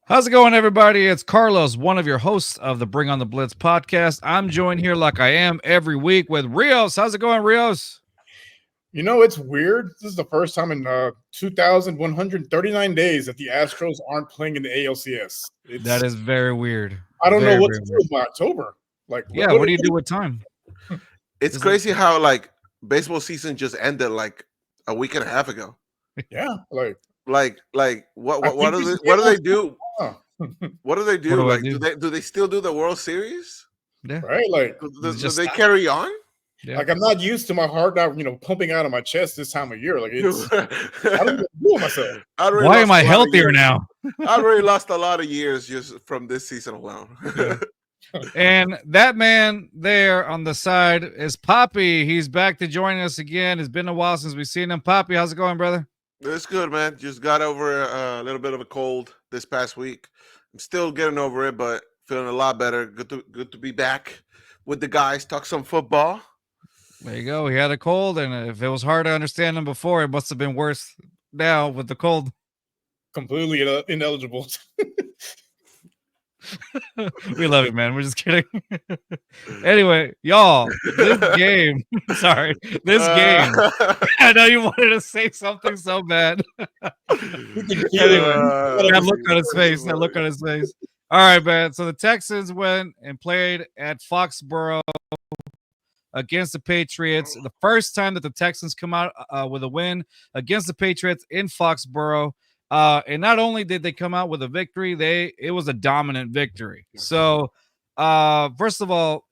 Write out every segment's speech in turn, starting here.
How's it going, everybody? It's Carlos, one of your hosts of the Bring on the Blitz podcast. I'm joined here, like I am every week, with Rios. How's it going, Rios? You know, it's weird. This is the first time in 2,139 days that the Astros aren't playing in the ALCS. That is very weird. I don't know Very, what very to do weird. with my October. Like, Yeah, what do you do with time? It's crazy how baseball season just ended like a week and a half ago. Yeah, like what do they do? huh. What do they do? What do I do? Do they still do the World Series? Yeah. Right? Like, Do they carry on? Yeah. like I'm not used to my heart not, pumping out of my chest this time of year. Like, it's I don't know what to do with myself. Why am I healthier now? I already lost a lot of years just from this season alone. Yeah. And that man there on the side is Papi. He's back to join us again. It's been a while since we've seen him. Papi, how's it going, brother? It's good, man. Just got over a little bit of a cold this past week. I'm still getting over it, but feeling a lot better. Good to be back with the guys. Talk some football. There you go. He had a cold, and if it was hard to understand him before, it must have been worse now with the cold. Completely ineligible. We love you, man. We're just kidding. Anyway, y'all, this game. Sorry, this game. I know you wanted to say something so bad. Anyway, that look on his face. That look on his face. All right, man. So the Texans went and played at Foxborough against the Patriots. The first time that the Texans come out with a win against the Patriots in Foxborough. And not only did they come out with a victory, it was a dominant victory. So, first of all,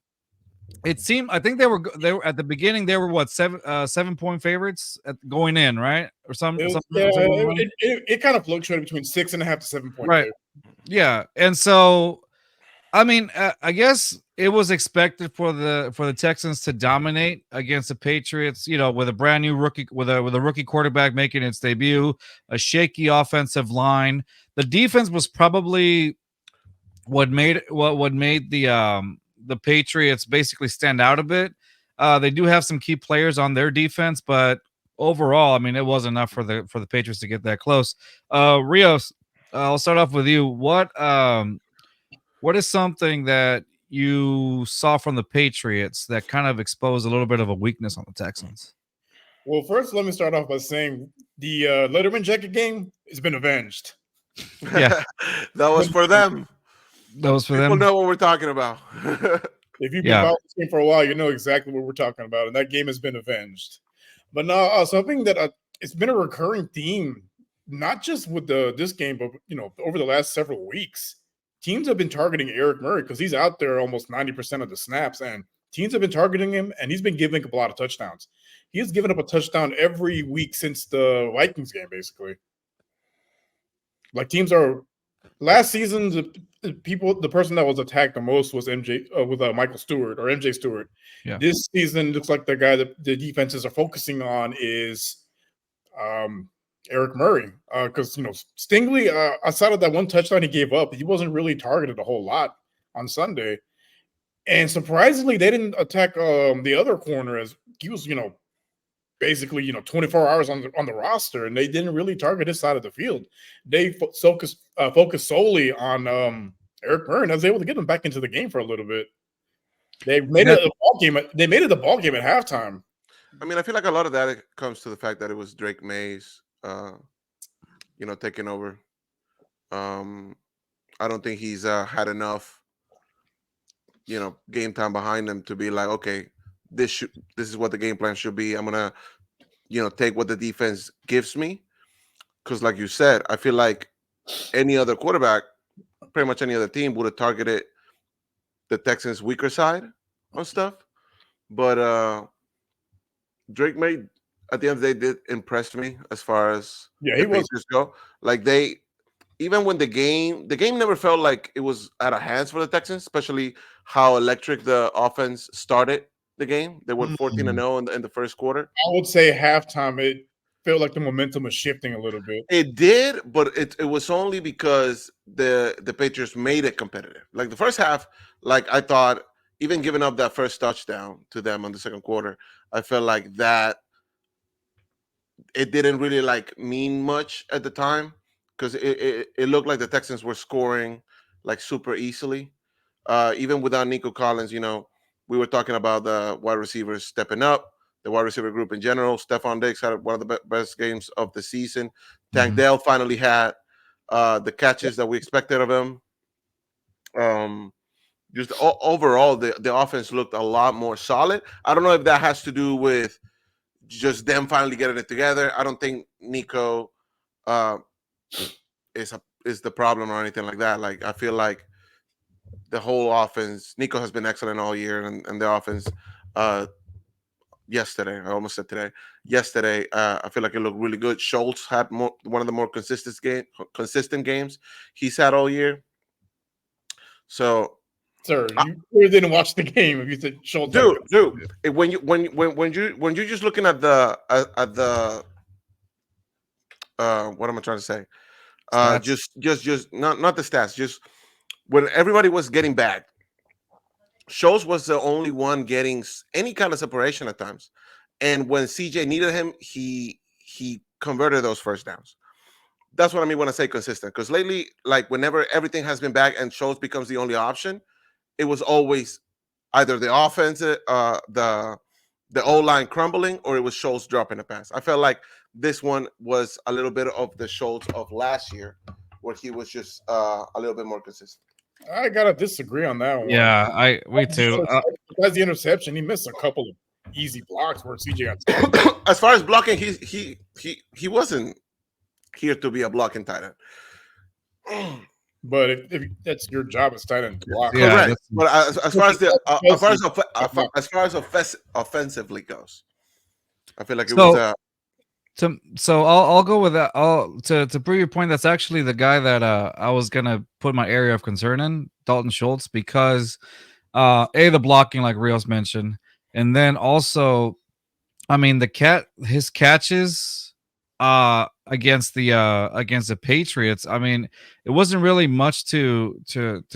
it seemed I think they were at the beginning they were what 7-point favorites going in, right, or something. It kind of fluctuated between 6.5 to 7 point. Right. Yeah, and so I mean, I guess it was expected for the Texans to dominate against the Patriots, with a brand new rookie, with a rookie quarterback making its debut, a shaky offensive line. The defense was probably what made the Patriots basically stand out a bit. They do have some key players on their defense, but overall, I mean, it wasn't enough for the Patriots to get that close. Rios, I'll start off with you. What is something that you saw from the Patriots that kind of exposed a little bit of a weakness on the Texans? Well, first, let me start off by saying the Letterman jacket game has been avenged. Yeah, that was for them. That was for People them. know what we're talking about. If you've been following this game for a while, you know exactly what we're talking about, and that game has been avenged. But now, something that it's been a recurring theme, not just with this game, but over the last several weeks. Teams have been targeting Eric Murray because he's out there almost 90% of the snaps, and teams have been targeting him, and he's been giving up a lot of touchdowns. He has given up a touchdown every week since the Vikings game, basically. Like last season, the person that was attacked the most was Michael Stewart or MJ Stewart. Yeah. This season looks like the guy that the defenses are focusing on is Eric Murray, because Stingley, outside of that one touchdown he gave up, he wasn't really targeted a whole lot on Sunday. And surprisingly, they didn't attack the other corner, as he was, basically 24 hours on the roster, and they didn't really target his side of the field. They focused solely on Eric Murray, and I was able to get him back into the game for a little bit. They made it a ball game. They made it a ball game at halftime. I mean, I feel like a lot of that comes to the fact that it was Drake Mays, taking over. I don't think he's had enough, game time behind him to be like, okay, this is what the game plan should be. I'm gonna, take what the defense gives me, because like you said, I feel like any other quarterback, pretty much any other team, would have targeted the Texans' weaker side on stuff. But Drake May, at the end of the day, did impress me as far as he the Patriots go. Like even when the game never felt like it was out of hands for the Texans, especially how electric the offense started the game. They went 14-0 in the first quarter. I would say halftime, it felt like the momentum was shifting a little bit. It did, but it was only because the Patriots made it competitive. Like the first half, like I thought, even giving up that first touchdown to them on the second quarter, I felt like that it didn't really mean much at the time, because it looked like the Texans were scoring like super easily. Even without Nico Collins, we were talking about the wide receivers stepping up, the wide receiver group in general. Stephon Diggs had one of the best games of the season. Tank Dell finally had the catches that we expected of him. Just overall, the offense looked a lot more solid. I don't know if that has to do with just them finally getting it together. I don't think Nico uh, is the problem or anything like that. Like I feel like the whole offense, Nico has been excellent all year, and the offense. Yesterday, I almost said today. Yesterday, I feel like it looked really good. Schultz had one of the more consistent games he's had all year. So, sir, you really didn't watch the game if you said Schultz. Dude, when you're just looking at the what am I trying to say? Just not the stats. Just when everybody was getting back, Schultz was the only one getting any kind of separation at times, and when CJ needed him, he converted those first downs. That's what I mean when I say consistent. Because lately, like whenever everything has been back and Schultz becomes the only option, it was always either the offense, the O line crumbling, or it was Schultz dropping a pass. I felt like this one was a little bit of the Schultz of last year, where he was just a little bit more consistent. I gotta disagree on that one. Yeah, me too. Besides the interception, he missed a couple of easy blocks where CJ got. As far as blocking, he wasn't here to be a blocking tight end. But if that's your job as tight end to block, correct. But as far as offensively goes, I feel like it was. So I'll go with that. To prove your point, that's actually the guy that I was gonna put my area of concern in, Dalton Schultz, because the blocking, like Rios mentioned, and then also, I mean, his catches against the Patriots. I mean, it wasn't really much to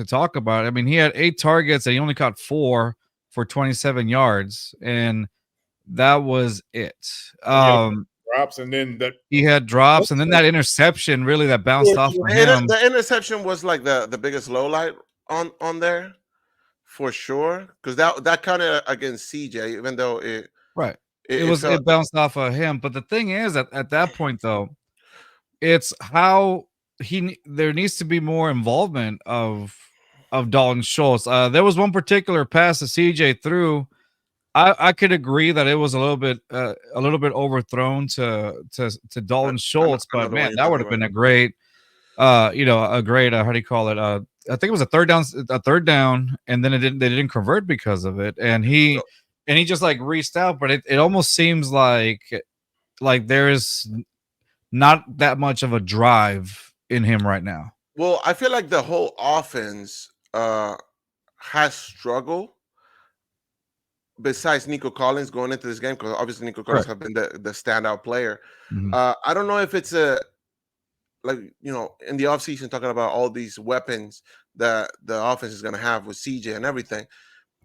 talk about. I mean, he had 8 targets and he only caught 4 for 27 yards, and that was it. Drops and then he had drops, and then that interception really that bounced off of him. The interception was like the biggest low light on there for sure, because that counted against CJ, even though it bounced off of him. But the thing is, at that point though, it's how there needs to be more involvement of Dalton Schultz. There was one particular pass that CJ threw. I could agree that it was a little bit overthrown to Dalton Schultz, but man, that would have been a great, how do you call it? I think it was a third down, and then they didn't convert because of it, and he just like reached out, but it almost seems like there is not that much of a drive in him right now. Well, I feel like the whole offense has struggled. Besides Nico Collins going into this game, because obviously Nico Collins have been the standout player. Mm-hmm. I don't know if it's in the offseason talking about all these weapons that the offense is going to have with CJ and everything.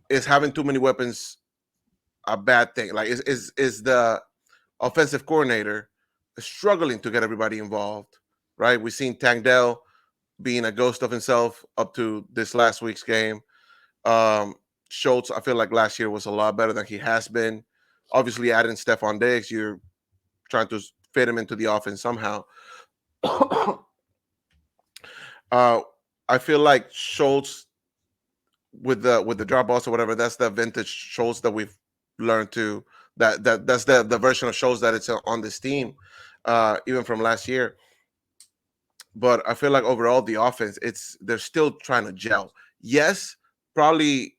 Is having too many weapons a bad thing? Like, is the offensive coordinator struggling to get everybody involved? Right? We've seen Tank Dell being a ghost of himself up to this last week's game. Schultz, I feel like last year was a lot better than he has been. Obviously, adding Stephon Diggs, you're trying to fit him into the offense somehow. I feel like Schultz with the drop balls or whatever, that's the vintage Schultz that we've learned to. That's the version of Schultz that it's on this team, even from last year. But I feel like overall the offense, they're still trying to gel. Yes, probably.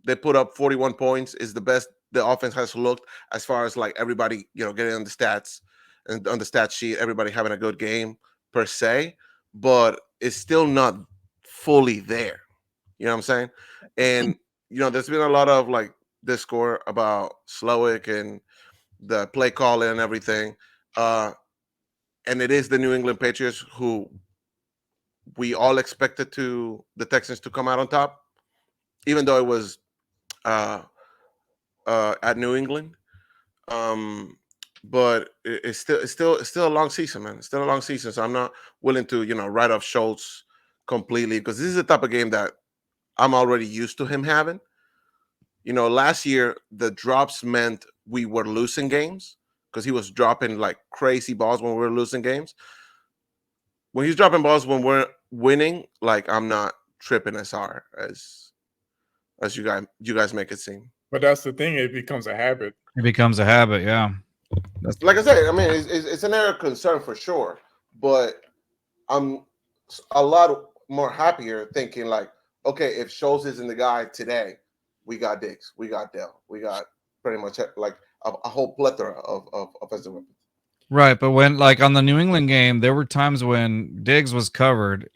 They put up 41 points is the best the offense has looked as far as like everybody, getting on the stats and on the stat sheet, everybody having a good game per se, but it's still not fully there. You know what I'm saying? And, there's been a lot of like discord about Slowick and the play calling and everything. And it is the New England Patriots who we all expected the Texans to come out on top. Even though it was at New England. but it's still a long season, man. It's still a long season, so I'm not willing to write off Schultz completely because this is the type of game that I'm already used to him having. Last year the drops meant we were losing games because he was dropping like crazy balls when we were losing games. When he's dropping balls when we're winning, like I'm not tripping as hard as you guys make it seem. But that's the thing; it becomes a habit. It becomes a habit, yeah. That's like I said. I mean, it's an area of concern for sure, but I'm a lot more happier thinking like, okay, if Schultz isn't the guy today, we got Diggs, we got Dell, we got pretty much like a whole plethora of offensive weapons. Right, but when like on the New England game, there were times when Diggs was covered,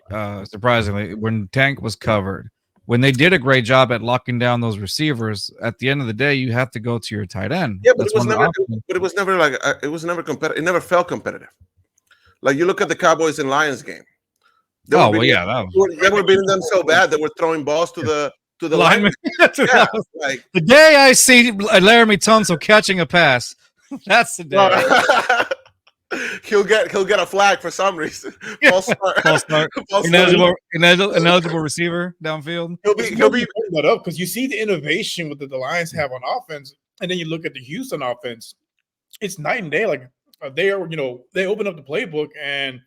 surprisingly, when Tank was covered. When they did a great job at locking down those receivers, at the end of the day, you have to go to your tight end. Yeah, but it was never like it was never competitive. It never felt competitive. Like you look at the Cowboys and Lions game. They were beating them so bad that we're throwing balls to the linemen. Yeah, like the day I see Laramie Tunsil catching a pass, that's the day. He'll get a flag for some reason. False start. Ineligible receiver downfield. He'll be that up because you see the innovation with the Lions have on offense, and then you look at the Houston offense. It's night and day. Like they open up the playbook, and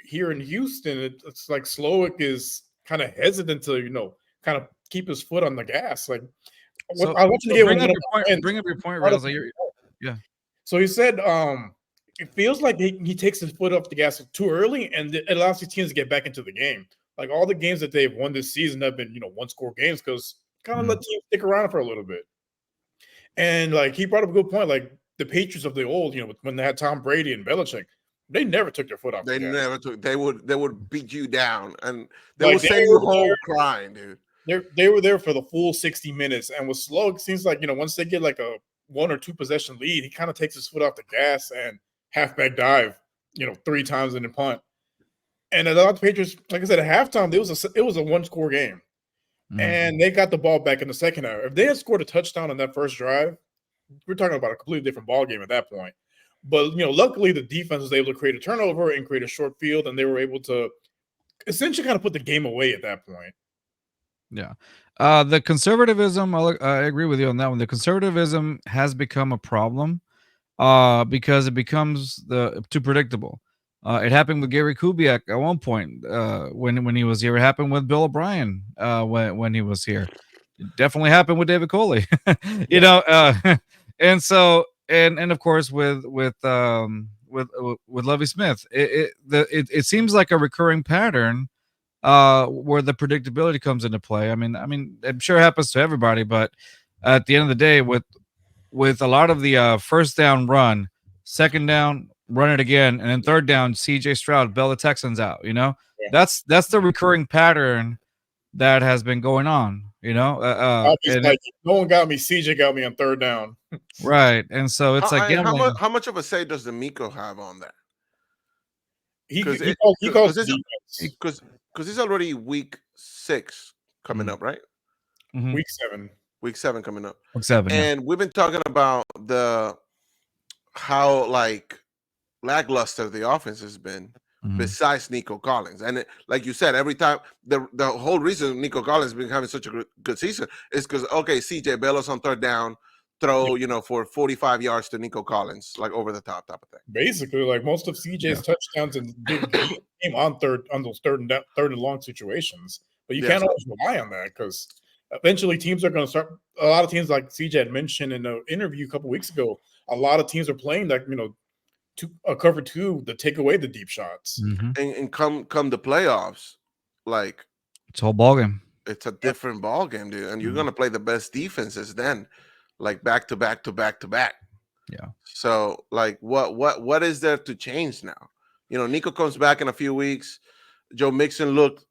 here in Houston, it's like Slowick is kind of hesitant to kind of keep his foot on the gas. Like I want you to bring up your point, Rios. Yeah. So he said, it feels like he takes his foot off the gas too early, and it allows these teams to get back into the game. Like all the games that they've won this season have been, one-score games because kind of let teams stick around for a little bit. And like he brought up a good point, like the Patriots of the old, when they had Tom Brady and Belichick, they never took their foot off. They never took. They would beat you down, and they would send you home crying, dude. They were there for the full 60 minutes, and with Slow, it seems like once they get like a 1 or 2 possession lead, he kind of takes his foot off the gas and halfback dive, 3 times in the punt. And a lot of the Patriots, like I said, at halftime, it was a 1-score game. And they got the ball back in the second half. If they had scored a touchdown on that first drive, we're talking about a completely different ball game at that point. But, luckily the defense was able to create a turnover and create a short field, and they were able to essentially kind of put the game away at that point. Yeah. The conservatism, I agree with you on that one. The conservatism has become a problem. Because it becomes too predictable. It happened with Gary Kubiak at one point when he was here. It happened with Bill O'Brien when he was here. It definitely happened with David Coley. And so and of course with Lovie Smith, it seems like a recurring pattern where the predictability comes into play. I mean, I'm sure it happens to everybody, but at the end of the day, with a lot of the first down run, second down, run it again, and then third down, CJ Stroud, bail the Texans out. Yeah. That's the recurring pattern that has been going on. No one got me. CJ got me on third down. Right, and so it's like how much of a say does D'Amico have on that? He calls because he's already week 6 coming up, right? Mm-hmm. Week 7 coming up. Week 7, and we've been talking about how like lackluster the offense has been, besides Nico Collins. And like you said, every time the whole reason Nico Collins has been having such a good season is because CJ Bellows on third down, throw for 45 yards to Nico Collins, like over the top type of thing. Basically, like most of CJ's touchdowns and came on those third and long situations. But you can't always rely on that because eventually teams are going to start. A lot of teams, like CJ had mentioned in an interview a couple weeks ago, a lot of teams are playing like to cover 2 to take away the deep shots. And come the playoffs, like it's a whole ball game. It's a different ball game, dude. And you're gonna play the best defenses then, like back to back to back to back. Yeah. So like what is there to change now? Nico comes back in a few weeks. Joe Mixon looked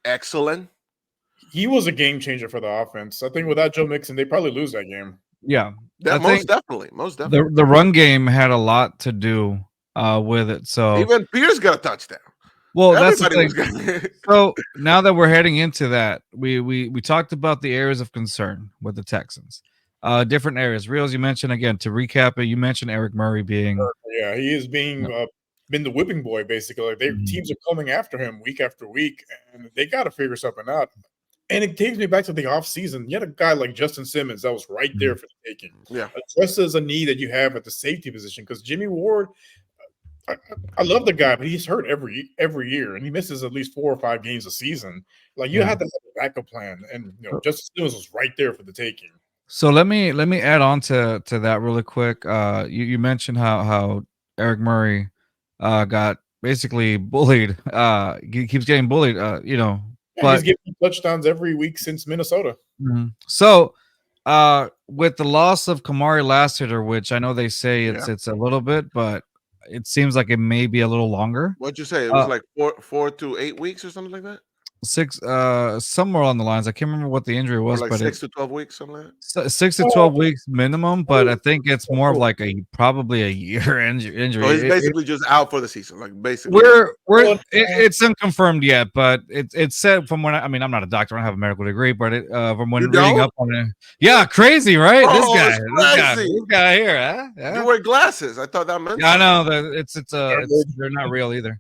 excellent. He was a game changer for the offense. I think without Joe Mixon, they probably lose that game. Yeah. Most definitely. The run game had a lot to do with it. So even Pierce got a touchdown. Well, that's the thing. So now that we're heading into that, we talked about the areas of concern with the Texans. different areas. Rios, you mentioned again to recap it. You mentioned Eric Murray being Yeah, he is being been the whipping boy basically. Like teams are coming after him week after week, and they got to figure something out. And it takes me back to the offseason. You had a guy like Justin Simmons that was right there for the taking. Yeah, addresses a need that you have at the safety position because Jimmy Ward. I love the guy, but he's hurt every year, and he misses at least 4 or 5 games a season. Like you have to have a backup plan, and Justin Simmons was right there for the taking. So let me add on to that really quick. You mentioned how Eric Murray got basically bullied. He keeps getting bullied. But he's getting touchdowns every week since Minnesota. So with the loss of Kamari Lassiter, which I know they say it's a little bit, but it seems like it may be a little longer. What'd you say? It was like 4 to 8 weeks or something like that? 6 somewhere on the lines. I can't remember what the injury was, like but 6 to 12 weeks, something like that. 6 to 12 weeks minimum, but I think it's more of like probably a year injury. So he's basically just out for the season. Like basically, it's unconfirmed yet, but it's said from when I'm not a doctor, I don't have a medical degree, but from when reading up on it, yeah, crazy, right? This guy here, huh? Yeah. You wear glasses. I thought that meant. Yeah, I know that they're not real either.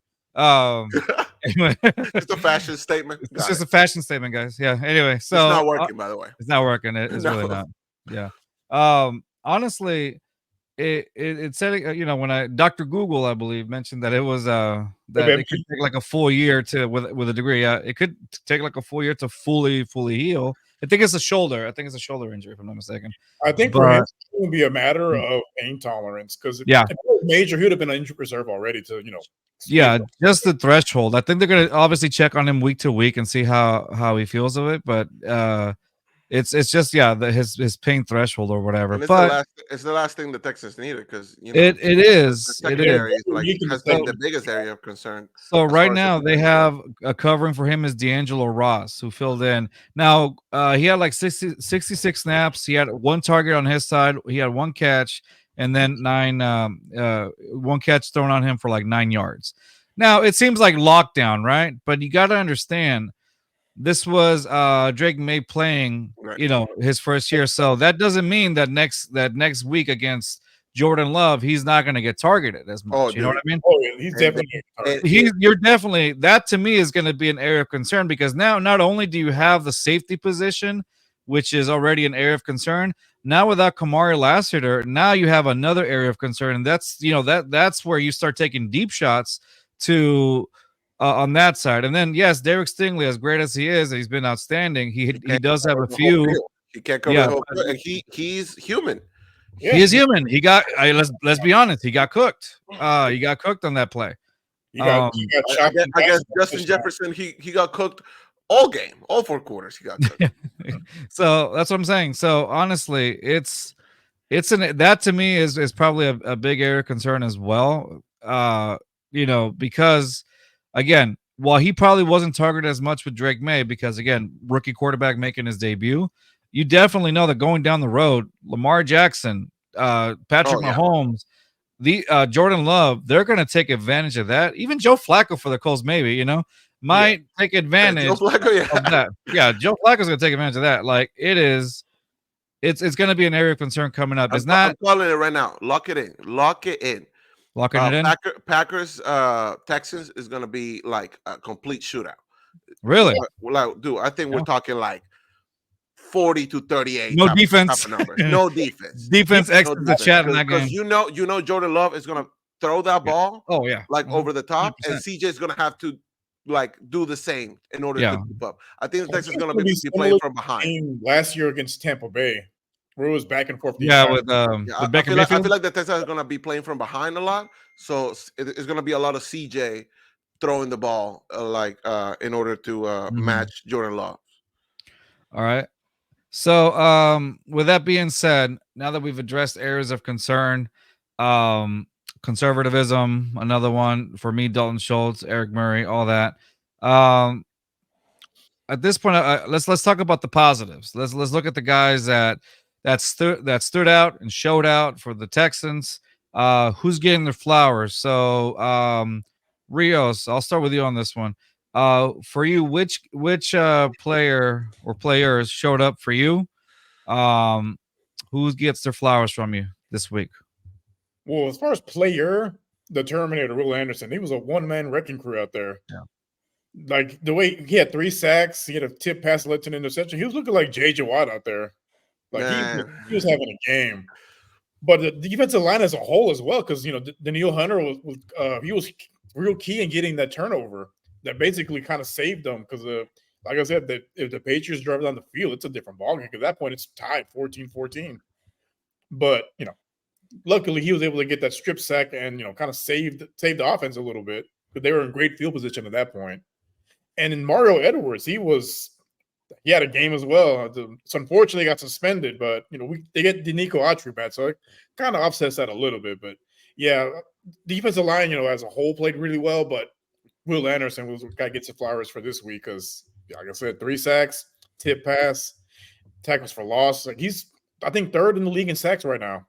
Anyway, it's a fashion statement. It's just a fashion statement, guys. Yeah. Anyway, so it's not working, by the way. It's not working. It's really not. Yeah. Honestly, it said when Dr. Google, I believe, mentioned that it was that it could take like a full year to with a degree. Yeah, it could take like a full year to fully heal. I think it's a shoulder. I think it's a shoulder injury, if I'm not mistaken. I think for him, it's going to be a matter of pain tolerance because if it was major, he would have been on injured reserve already. Just the threshold. I think they're going to obviously check on him week to week and see how he feels of it, but it's just his pain threshold or whatever. But it's the last thing the Texans needed because it is. The secondary has been the biggest area of concern. So right now they have a covering for him is D'Angelo Ross, who filled in. Now he had like 66 snaps. He had 1 target on his side. He had 1 catch, and then 1 catch thrown on him for like 9 yards. Now it seems like lockdown, right? But you got to understand. This was Drake May playing, his first year. So that doesn't mean that next week against Jordan Love, he's not going to get targeted as much. You know what I mean? Oh, yeah, he's definitely. You're definitely that to me is going to be an area of concern because now not only do you have the safety position, which is already an area of concern. Now without Kamari Lassiter, now you have another area of concern, and that's that's where you start taking deep shots to. On that side, and then yes, Derek Stingley, as great as he is, he's been outstanding. He does have a few. He can't cover the whole field, and he's human. Yeah. He is human. He got. Let's be honest. He got cooked. He got cooked on that play. I guess Justin Jefferson. He got cooked all game, all 4 quarters. He got cooked. So that's what I'm saying. So honestly, that to me is probably a big area of concern as well. Because. Again, while he probably wasn't targeted as much with Drake May because, again, rookie quarterback making his debut, you definitely know that going down the road, Lamar Jackson, Patrick Mahomes, the Jordan Love, they're going to take advantage of that. Even Joe Flacco for the Colts, maybe, might take advantage of that. Yeah, Joe Flacco's going to take advantage of that. Like, it's going to be an area of concern coming up. I'm calling it right now. Lock it in. Locking it in. Packers, Texans is going to be like a complete shootout. Really? Dude, I think we're talking like 40 to 38. No defense. No defense. Defense exits the chat in that game. Because you know Jordan Love is going to throw that ball. Oh yeah. Over the top, 100%. And CJ is going to have to do the same in order to keep up. I think the Texans is going to be playing from behind. Last year against Tampa Bay. Where it was back and forth. I feel like the Texans are going to be playing from behind a lot. So it's going to be a lot of CJ throwing the ball in order to match Jordan Love. All right. So with that being said, now that we've addressed areas of concern, conservatism, another one for me, Dalton Schultz, Eric Murray, all that. At this point, let's talk about the positives. Let's look at the guys that stood out and showed out for the Texans. Who's getting their flowers? So Rios, I'll start with you on this one. For you, which player or players showed up for you? Who who gets their flowers from you this week? Well, as far as player, the Terminator, Will Anderson, he was a one-man wrecking crew out there. Yeah. Like the way he had 3 sacks, he had a tip pass led to an interception. He was looking like J.J. Watt out there. Like he was having a game. But the defensive line as a whole as well, because Daniil Hunter was real key in getting that turnover that basically kind of saved them. Because like I said, that if the Patriots drive down the field, it's a different ballgame. At that point, it's tied 14-14. But luckily he was able to get that strip sack and kind of saved the offense a little bit because they were in great field position at that point. And in Mario Edwards, he had a game as well. So unfortunately, he got suspended, but they get Denico Autry back, so it kind of offsets that a little bit. But yeah, defensive line, as a whole, played really well. But Will Anderson was the guy gets the flowers for this week because, like I said, 3 sacks, tip pass, tackles for loss. Like he's, I think, 3rd in the league in sacks right now.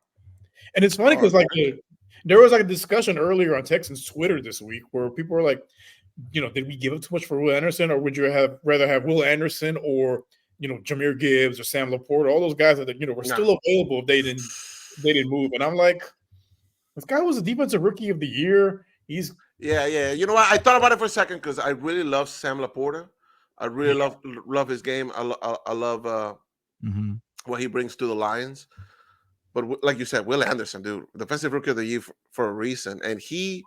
And it's funny because there was like a discussion earlier on Texans Twitter this week where people were like, did we give up too much for Will Anderson, or would you rather have Will Anderson or Jahmyr Gibbs or Sam Laporta, all those guys that were still available if they didn't move? And I'm like, this guy was a defensive rookie of the year. He's yeah. You know what? I thought about it for a second because I really love Sam Laporta. I really love his game. I love what he brings to the Lions. But like you said, Will Anderson, dude, defensive rookie of the year for a reason, and he's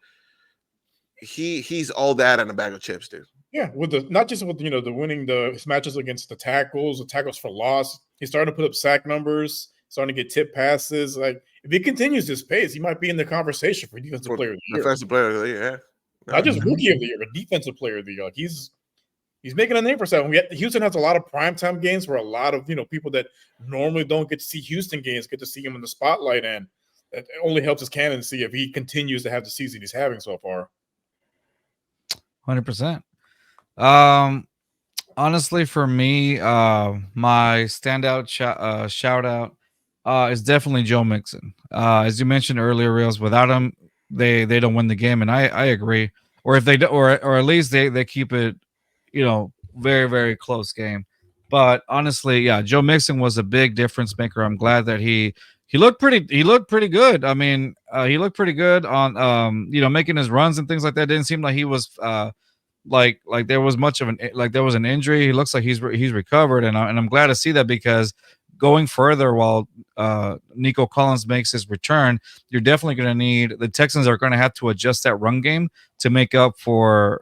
all that and a bag of chips, dude. Yeah, with not just with the winning his matches against the tackles for loss. He's starting to put up sack numbers, starting to get tip passes. Like if he continues this pace, he might be in the conversation for defensive player of the year. Defensive player of the year, yeah. Not just rookie of the year, but defensive player of the year. Like he's making a name for himself. Houston has a lot of primetime games where a lot of people that normally don't get to see Houston games get to see him in the spotlight, and it only helps his candidacy if he continues to have the season he's having so far. 100%. Honestly, for me, my standout shout out is definitely Joe Mixon. As you mentioned earlier, Rios, without him, they don't win the game, and I agree. Or if they do, or at least they keep it, very, very close game. But honestly, yeah, Joe Mixon was a big difference maker. I'm glad that he looked pretty good. I mean, he looked pretty good on making his runs and things like that. It didn't seem like he was like there was much of there was an injury. He looks like he's recovered, and I'm glad to see that because going further while Nico Collins makes his return, you're definitely going to need the Texans are going to have to adjust that run game to make up for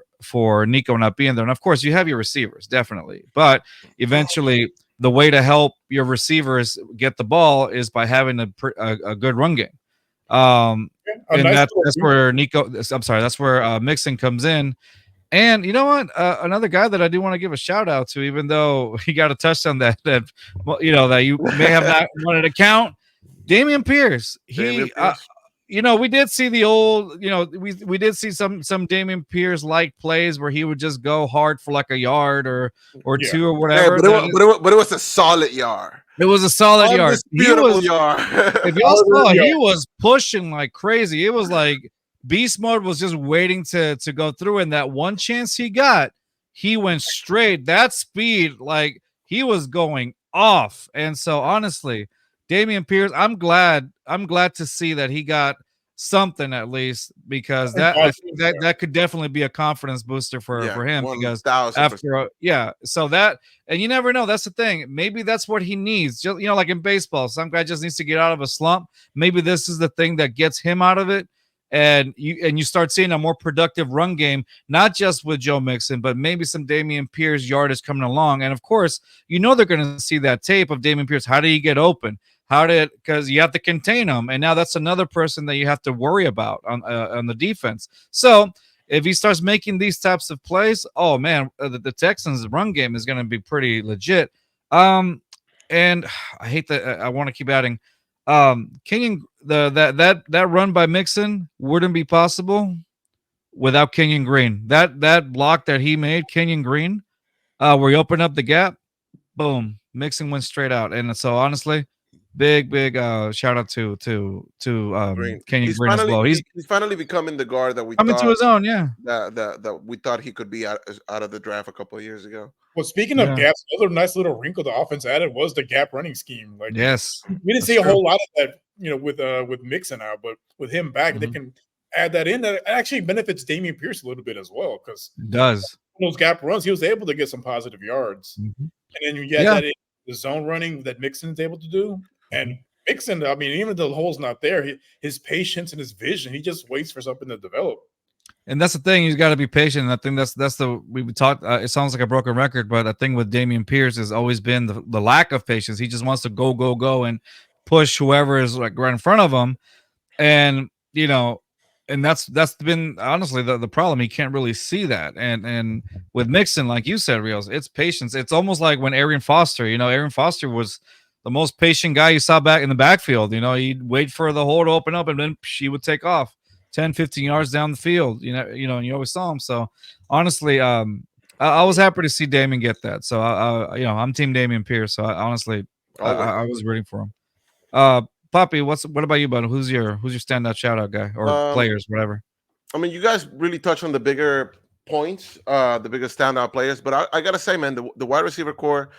Nico not being there. And of course, you have your receivers, definitely, but eventually the way to help your receivers get the ball is by having a good run game. And that's where that's where Mixon comes in. And you know what? Another guy that I do want to give a shout out to, even though he got a touchdown that you may have not wanted to count, Dameon Pierce. We did see the old, we did see some Dameon Pierce like plays where he would just go hard for like a yard or two or whatever. Yeah, but it was a solid yard. It was a solid yard. Beautiful yard. If y'all saw, he was pushing like crazy. It was like beast mode was just waiting to go through, and that one chance he got, he went straight. That speed, like he was going off. And so honestly, Dameon Pierce, I'm glad to see that he got something at least, because that could definitely be a confidence booster for him, because so that, and you never know, that's the thing, maybe that's what he needs, just like in baseball, some guy just needs to get out of a slump. Maybe this is the thing that gets him out of it, and you start seeing a more productive run game, not just with Joe Mixon, but maybe some Dameon Pierce yardage coming along. And of course, they're going to see that tape of Dameon Pierce. How did he get open? Because you have to contain him, and now that's another person that you have to worry about on the defense. So if he starts making these types of plays, oh man, the Texans' run game is going to be pretty legit. And I hate that I want to keep adding. Kenyon, that run by Mixon wouldn't be possible without Kenyon Green. That block that he made, Kenyon Green, where he opened up the gap, boom, Mixon went straight out. And so honestly, big shout out to Kenyon Green as well. He's finally becoming the guard that we coming thought to his own. Yeah, that we thought he could be out of the draft a couple of years ago. Well, speaking of gaps, another nice little wrinkle the offense added was the gap running scheme. Like, yes, we didn't see a whole lot of that, with Mixon out, but with him back, they can add that in. That actually benefits Dameon Pierce a little bit as well, because it does those gap runs, he was able to get some positive yards, and then you get that in the zone running that Mixon's able to do, and Mixon, I mean, even though the hole's not there, his patience and his vision, he just waits for something to develop. And that's the thing; he's got to be patient. And I think that's we talked. It sounds like a broken record, but I think with Dameon Pierce has always been the lack of patience. He just wants to go and push whoever is like right in front of him, and and that's been honestly the problem. He can't really see that. And with Mixon, like you said, Rios, it's patience. It's almost like when Arian Foster, Arian Foster was the most patient guy you saw back in the backfield. He'd wait for the hole to open up and then she would take off 10, 15 yards down the field, and you always saw him. So honestly, I was happy to see Damien get that. So I'm team Dameon Pierce. So I was rooting for him. Papi, what about you, bud? Who's your standout shout out guy or players, whatever? I mean, you guys really touched on the bigger points, the bigger standout players, but I gotta say, man, the wide receiver core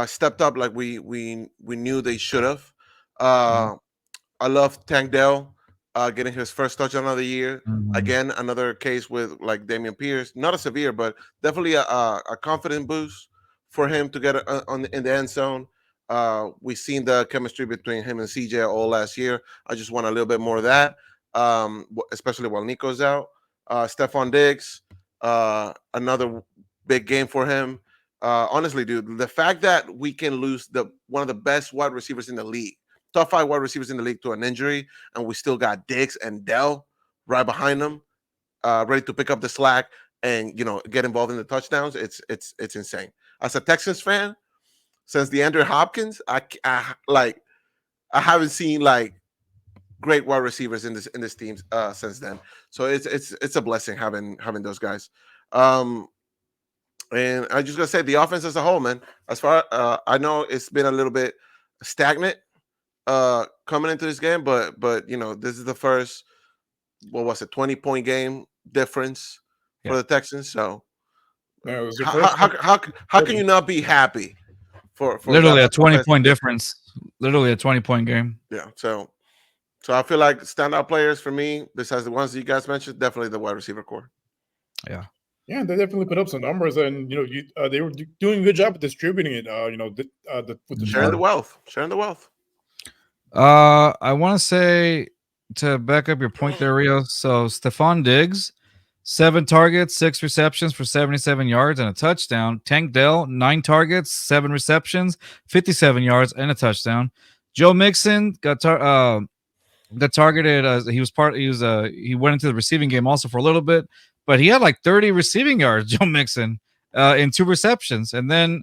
stepped up like we knew they should have. I love Tank Dell getting his first touchdown of the year. Again, another case with like Dameon Pierce, not a severe, but definitely a confident boost for him to get in the end zone. We've seen the chemistry between him and CJ all last year. I just want a little bit more of that, especially while Nico's out. Stephon Diggs, another big game for him. Honestly, dude, the fact that we can lose one of the best wide receivers in the league, top 5 wide receivers in the league to an injury, and we still got Diggs and Dell right behind them, ready to pick up the slack and get involved in the touchdowns. It's insane. As a Texans fan, since the Andrew Hopkins, I haven't seen like great wide receivers in this team since then. So it's a blessing having those guys. And I just gotta say the offense as a whole, man. As far I know, it's been a little bit stagnant coming into this game, but this is the first 20-point game difference for the Texans. So how can you not be happy? For literally a 20-point difference, literally a 20-point game. Yeah, so I feel like standout players for me, besides the ones that you guys mentioned, definitely the wide receiver core. Yeah, they definitely put up some numbers, and they were doing a good job of distributing it. With the sharing the wealth. I want to say, to back up your point there, Rios. So Stephon Diggs, 7 targets, 6 receptions for 77 yards and a touchdown. Tank Dell, 9 targets, 7 receptions, 57 yards and a touchdown. Joe Mixon got targeted. He went into the receiving game also for a little bit, but he had like 30 receiving yards, Joe Mixon, in 2 receptions. And then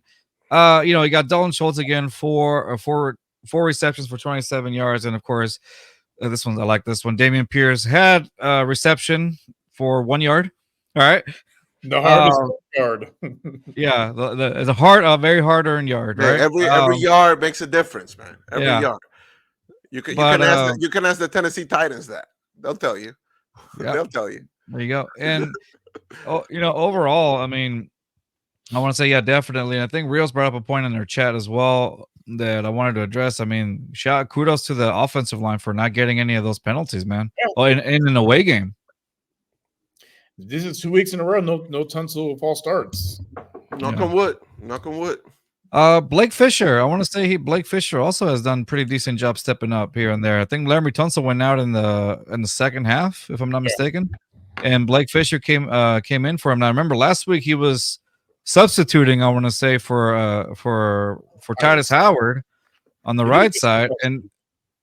he got Dalton Schultz again for 4 receptions for 27 yards. And of course, I like this one. Dameon Pierce had a reception for 1 yard. All right. The hardest yard. Yeah, a very hard earned yard, right? Every yard makes a difference, man. Every yard. You can ask the Tennessee Titans that. They'll tell you. Yeah. They'll tell you. There you go. And overall, I mean, I want to say, definitely. And I think Rios brought up a point in their chat as well that I wanted to address. I mean, kudos to the offensive line for not getting any of those penalties, man. In an away game. This is 2 weeks in a row. No Tunsil false starts. Knock on wood. Blake Fisher. I want to say Blake Fisher also has done a pretty decent job stepping up here and there. I think Laremy Tunsil went out in the second half, if I'm not mistaken, and Blake Fisher came in for him. Now, I remember last week he was substituting. I want to say for Titus Howard on the right side, and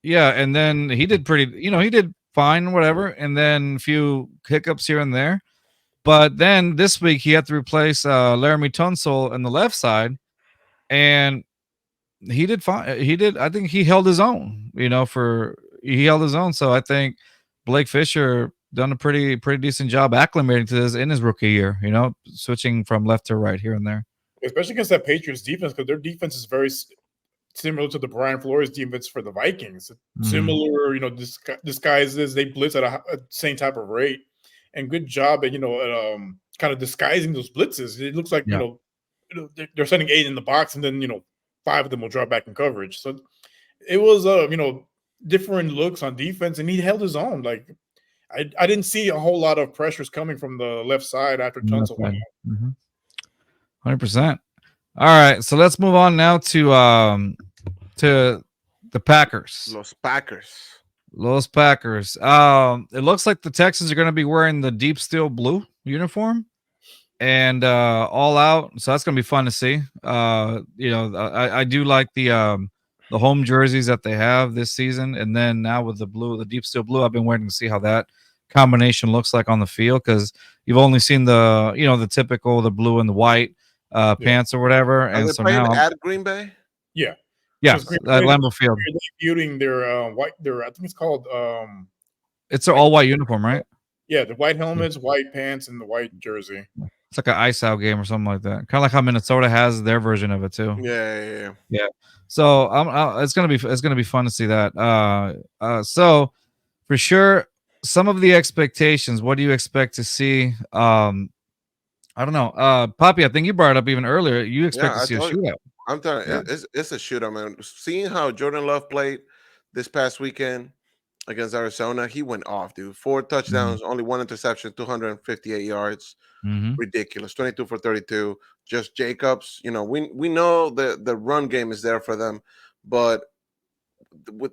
then he did he did fine, whatever, and then a few hiccups here and there. But then this week he had to replace Laremy Tunsil on the left side, and he did fine. I think he held his own. He held his own. So I think Blake Fisher done a pretty decent job acclimating to this in his rookie year. Switching from left to right here and there, especially against that Patriots defense, because their defense is very similar to the Brian Flores defense for the Vikings. Mhm. Similar, disguises. They blitz at a same type of rate, and good job at kind of disguising those blitzes. It looks like Yeah. they're sending 8 in the box, and then 5 of them will drop back in coverage. So it was different looks on defense, and he held his own. Like I didn't see a whole lot of pressures coming from the left side after Tunsil went out. 100%. All right, so let's move on now to the Packers. Los Packers. It looks like the Texans are going to be wearing the deep steel blue uniform and all out. So that's going to be fun to see. I do like the home jerseys that they have this season, and then now with the deep steel blue, I've been waiting to see how that combination looks like on the field, because you've only seen the typical, the blue and the white pants or whatever. Are and they so playing now at Green Bay? Yeah. Yes, Lambeau Field. They're debuting their white. I think it's called. It's an all white uniform, right? Yeah, the white helmets, white pants, and the white jersey. It's like an ice out game or something like that. Kind of like how Minnesota has their version of it too. Yeah. So it's gonna be fun to see that. So for sure, some of the expectations. What do you expect to see? I don't know. Papi, I think you brought it up even earlier. You expect to see a shootout. I'm telling you, it's a shootout, man. Seeing how Jordan Love played this past weekend against Arizona, he went off, dude. 4 touchdowns, only 1 interception, 258 yards. Ridiculous. 22 for 32. Just Jacobs. We know the run game is there for them, but with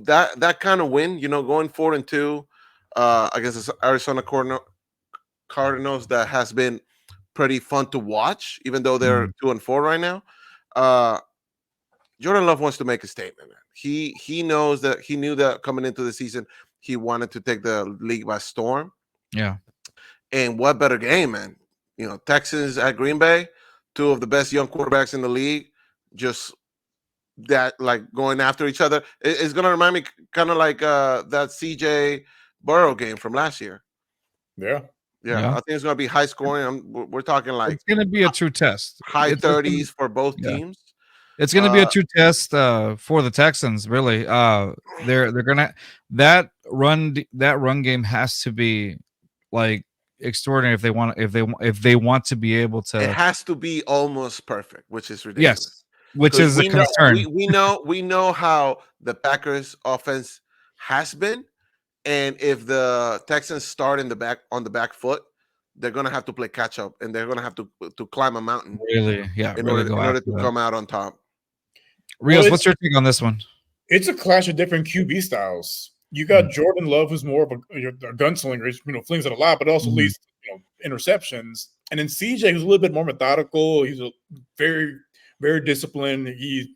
that kind of win, going 4-2 against the Arizona Cardinals, that has been pretty fun to watch, even though they're 2-4 right now. Jordan Love wants to make a statement, man. He knows that he knew that coming into the season, he wanted to take the league by storm. Yeah. And what better game, man? Texans at Green Bay, 2 of the best young quarterbacks in the league, just that, like, going after each other. It's going to remind me kind of like that CJ Burrow game from last year. Yeah. I think it's going to be high scoring. We're talking like it's going to be a true test. High 30s for both teams. It's going to be a true test for the Texans. Really, they're gonna that run game has to be like extraordinary if they want to be able to. It has to be almost perfect, which is ridiculous. Yes, which is a concern. We know how the Packers offense has been, and if the Texans start on the back foot, they're gonna have to play catch up, and they're gonna have to climb a mountain. Really, in order to come out on top. Rios, what's your take on this one? It's a clash of different QB styles. You got Jordan Love, who's more of a gunslinger, flings it a lot, but also leads interceptions. And then CJ, who's a little bit more methodical. He's a very, very disciplined. He's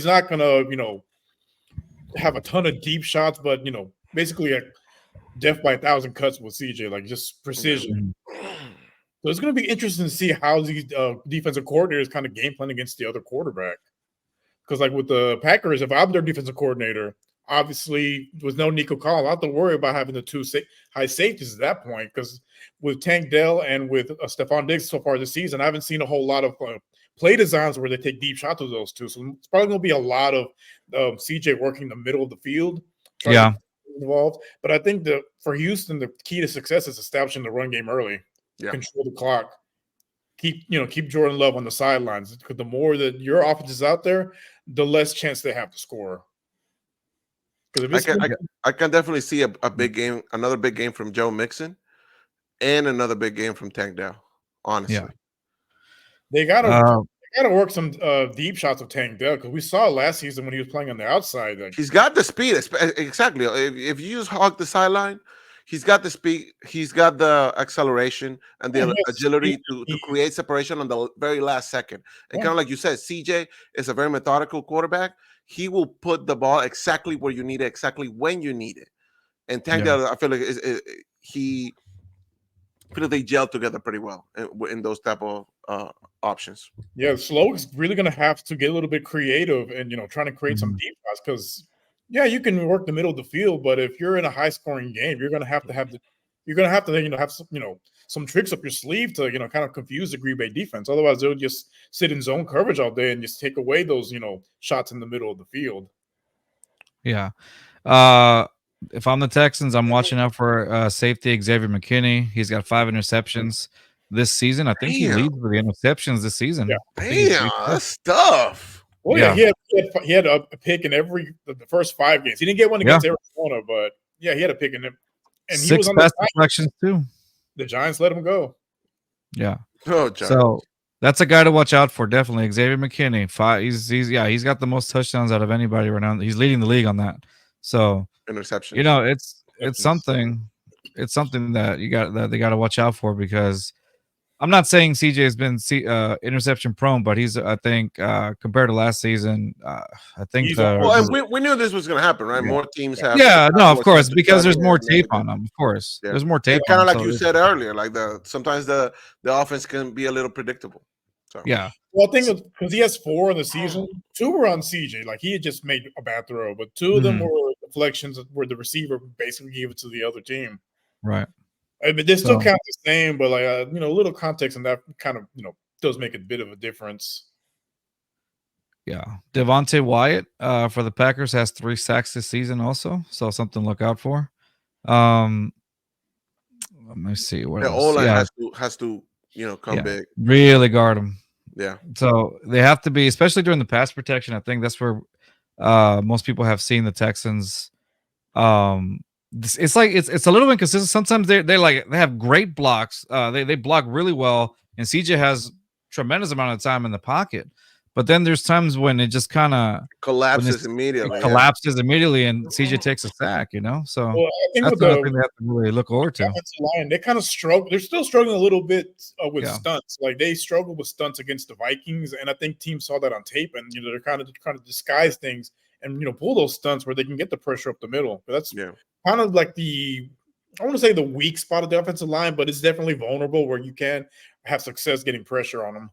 not gonna have a ton of deep shots, but basically a death by 1,000 cuts with CJ, like just precision. So it's going to be interesting to see how these defensive coordinators kind of game plan against the other quarterback. Because like with the Packers, if I'm their defensive coordinator, obviously with no Nico Collins, I have to worry about having the 2 high safeties at that point. Because with Tank Dell and with Stephon Diggs so far this season, I haven't seen a whole lot of play designs where they take deep shots with those 2. So it's probably going to be a lot of CJ working the middle of the field. Involved. But I think for Houston, the key to success is establishing the run game early. Control the clock. Keep Jordan Love on the sidelines, because the more that your offense is out there, the less chance they have to score. I can definitely see a big game, another big game from Joe Mixon, and another big game from Tank Dell. Honestly, they gotta work some deep shots of Tank Dell, because we saw last season when he was playing on the outside. He's got the speed, exactly. If you just hog the sideline, he's got the speed, he's got the acceleration and the agility to create separation on the very last second. And kind of like you said, CJ is a very methodical quarterback. He will put the ball exactly where you need it, exactly when you need it. And Tank Dell, I feel like they gel together pretty well in those type of options. Yeah, Slow is really going to have to get a little bit creative and trying to create some deep shots, because you can work the middle of the field, but if you're in a high scoring game, you're going to have you're gonna have to have some tricks up your sleeve to kind of confuse the Green Bay defense. Otherwise, they'll just sit in zone coverage all day and just take away those shots in the middle of the field. Yeah. If I'm the Texans, I'm watching out for safety Xavier McKinney. He's got 5 interceptions this season. I think he leads with the interceptions this season. Yeah. Damn, that's tough. Well, yeah, he had a pick in the first 5 games. He didn't get one against Arizona, but yeah, he had a pick in him. And 6 he was on pass deflections too. The Giants let him go. Yeah. Oh, Giants. So that's a guy to watch out for. Definitely Xavier McKinney. He's got the most touchdowns out of anybody right now. He's leading the league on that. So interception. It's something. It's something that they got to watch out for, because I'm not saying CJ has been interception prone, but he's, I think, compared to last season, I think we knew this was going to happen, right? Yeah. More teams have. Yeah, no, of course, because there's more tape on them. Of course, there's more tape. Kind of like you said earlier, like sometimes the offense can be a little predictable. So. Yeah. Well, I think because he has 4 in the season, 2 were on CJ. Like, he had just made a bad throw, but 2 of them were deflections where the receiver basically gave it to the other team. Right. But they still count the same, but like a little context in that kind of does make a bit of a difference. Yeah, Devontae Wyatt for the Packers has 3 sacks this season, also, so something to look out for. Let me see what else. O-line has to come big, really guard them. Yeah, so they have to be, especially during the pass protection. I think that's where most people have seen the Texans. It's like it's a little inconsistent. Sometimes they have great blocks. They block really well, and CJ has tremendous amount of time in the pocket. But then there's times when it just kind of collapses immediately. And CJ takes a sack. So I think that's another thing they have to really look forward to. Line, they kind of struggle. They're still struggling a little bit with stunts. Like, they struggled with stunts against the Vikings, and I think teams saw that on tape, and they're kind of disguise things and pull those stunts where they can get the pressure up the middle. But that's kind of like I want to say the weak spot of the offensive line, but it's definitely vulnerable where you can have success getting pressure on them.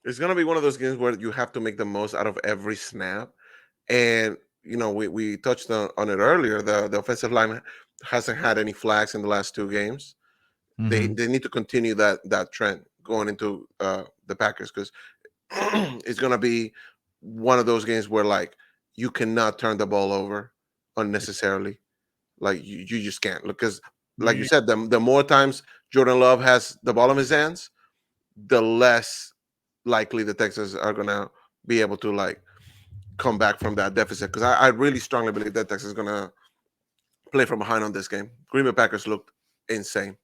It's going to be one of those games where you have to make the most out of every snap. And, we touched on it earlier. The offensive line hasn't had any flags in the last 2 games. Mm-hmm. They need to continue that trend going into the Packers, because it's going to be one of those games where, like, you cannot turn the ball over unnecessarily. Like, you just can't. Because, like you said, the more times Jordan Love has the ball in his hands, the less likely the Texans are gonna be able to like come back from that deficit, because I really strongly believe that Texas is gonna play from behind on this game. Green Bay Packers looked insane.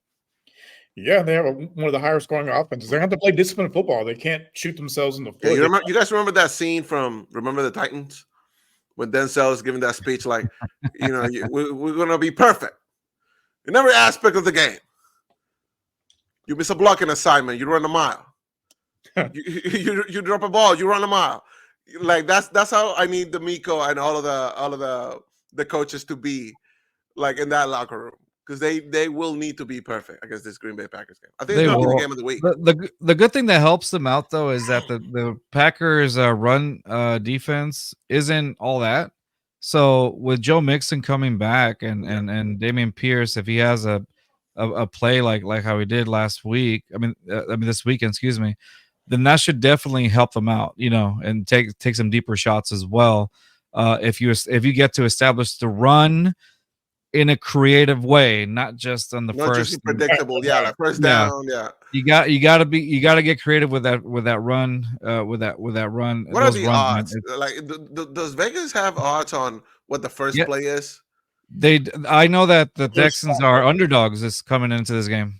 Yeah, they have one of the higher scoring offenses. They have to play disciplined football. They can't shoot themselves in the foot. Yeah, you guys remember that scene from Remember the Titans when Denzel is giving that speech like, we're gonna be perfect in every aspect of the game. You miss a blocking assignment, you run a mile. you drop a ball, you run a mile. Like, that's how I need the Miko and all of the coaches to be, like, in that locker room, because they will need to be perfect against this Green Bay Packers game. I think it's going to be the game of the week. The good thing that helps them out, though, is that the Packers run defense isn't all that. So with Joe Mixon coming back and Dameon Pierce, if he has a play like how he did last week, this weekend, excuse me, then that should definitely help them out, and take some deeper shots as well. If you get to establish the run in a creative way, not just on the first, just predictable, like first down, You got to get creative with that run, with that run. What are the odds? Like, does Vegas have odds on what the first play is? I know that the Texans are underdogs this coming into this game.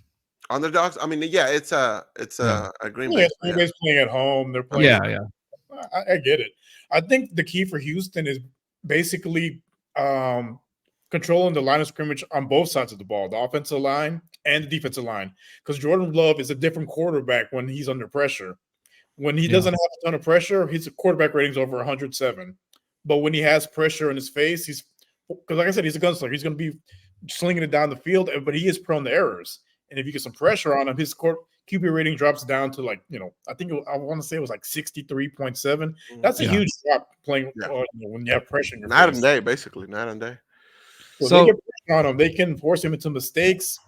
Underdogs? I mean, it's a Green Bay. Green Bay's playing at home. They're playing. Yeah. I get it. I think the key for Houston is basically controlling the line of scrimmage on both sides of the ball, the offensive line and the defensive line, because Jordan Love is a different quarterback when he's under pressure. When he doesn't have a ton of pressure, his quarterback rating's over 107. But when he has pressure in his face, because like I said, he's a gunslinger. He's going to be slinging it down the field, but he is prone to errors. And if you get some pressure on him, his QB rating drops down to I want to say it was like 63.7. That's a huge drop playing when you have pressure in your night face. and day, basically night and day. So they get pressure on him. They can force him into mistakes.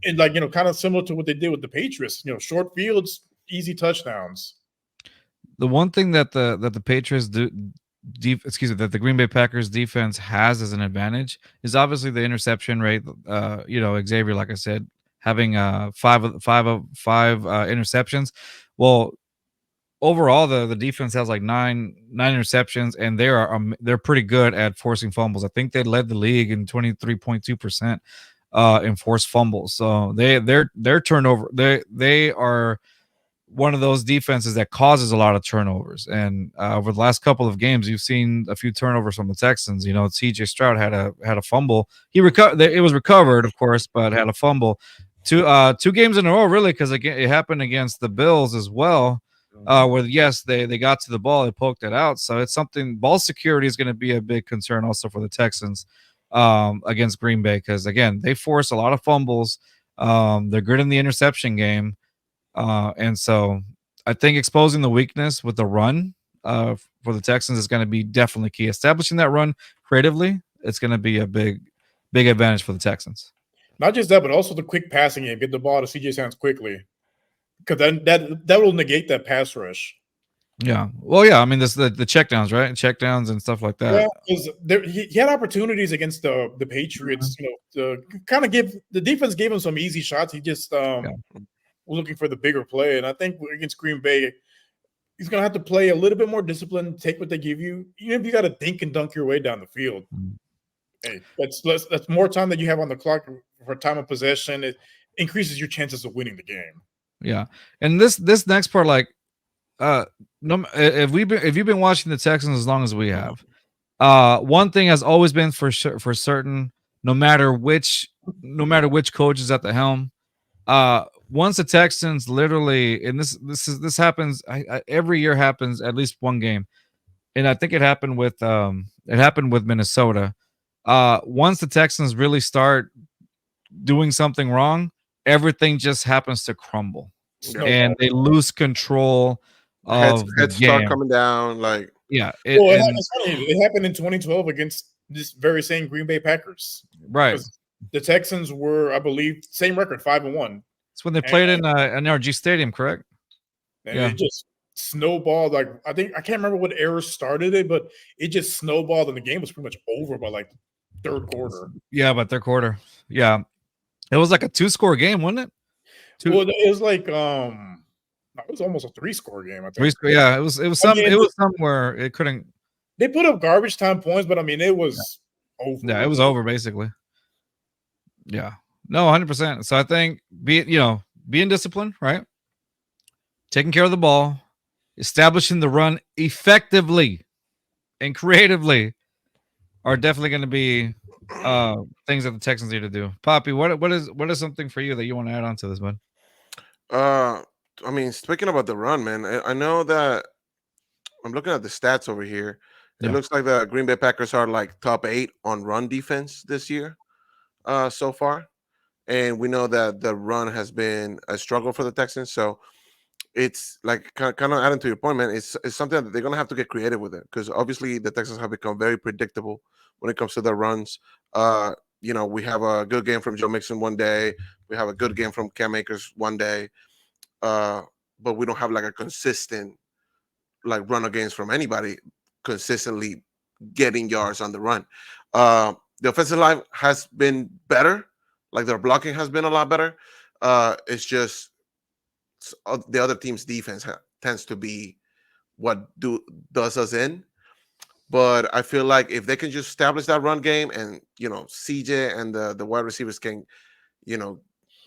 And like, kind of similar to what they did with the Patriots, short fields, easy touchdowns. The one thing that the Patriots do, that the Green Bay Packers defense has as an advantage is obviously the interception rate. Xavier, like I said, having five interceptions. Well, overall, the defense has like nine interceptions, and they're pretty good at forcing fumbles. I think they led the league in 23.2% in forced fumbles. So their turnover, they are one of those defenses that causes a lot of turnovers. And over the last couple of games, you've seen a few turnovers from the Texans. CJ Stroud had a fumble. He recovered. It was recovered, of course, but had a fumble. Two games in a row, really, because it happened against the Bills as well. Where yes, they got to the ball, they poked it out. So it's something. Ball security is going to be a big concern also for the Texans against Green Bay, because again, they force a lot of fumbles. They're good in the interception game. And so I think exposing the weakness with the run for the Texans is going to be definitely key. Establishing that run creatively, it's going to be a big advantage for the Texans. Not just that, but also the quick passing game. Get the ball to CJ's hands quickly, because then that will negate that pass rush. Yeah. Well, yeah. I mean, this the checkdowns, right? Checkdowns and stuff like that. Yeah, because he had opportunities against the Patriots. To kind of give the defense gave him some easy shots. He just looking for the bigger play. And I think against Green Bay, he's going to have to play a little bit more disciplined, take what they give you. Even if you got to dink and dunk your way down the field. Hey, that's more time that you have on the clock for time of possession. It increases your chances of winning the game. Yeah. And this next part, like, if you've been watching the Texans as long as we have, one thing has always been for certain, no matter which coach is at the helm, once the Texans literally, and this happens every year, happens at least one game, and I think it happened with Minnesota. Once the Texans really start doing something wrong, everything just happens to crumble, and they lose control of the heads game. start coming down, like it happened in 2012 against this very same Green Bay Packers, right? The Texans were, I believe, same record, 5-1. It's when they played in NRG Stadium, correct? And it just snowballed. Like, I can't remember what error started it, but it just snowballed, and the game was pretty much over by like third quarter. Yeah, by third quarter. Yeah, it was like a 2-score game, wasn't it? Well, it was like it was almost a 3-score game. I think. 3-score. Yeah, it was somewhere it couldn't. They put up garbage time points, but I mean, it was over. Yeah, it was over basically. Yeah. No, 100%. So I think being disciplined, right? Taking care of the ball, establishing the run effectively and creatively are definitely going to be things that the Texans need to do. Papi, what is something for you that you want to add on to this, bud? I mean, speaking about the run, man, I know that I'm looking at the stats over here. It looks like the Green Bay Packers are like top 8 on run defense this year so far. And we know that the run has been a struggle for the Texans. So it's like kind of adding to your point, man. It's something that they're going to have to get creative with it, because obviously the Texans have become very predictable when it comes to their runs. We have a good game from Joe Mixon one day. We have a good game from Cam Akers one day. But we don't have like a consistent like runner games from anybody consistently getting yards on the run. The offensive line has been better. Like, their blocking has been a lot better. It's just the other team's defense tends to be what does us in. But I feel like if they can just establish that run game, and CJ and the wide receivers can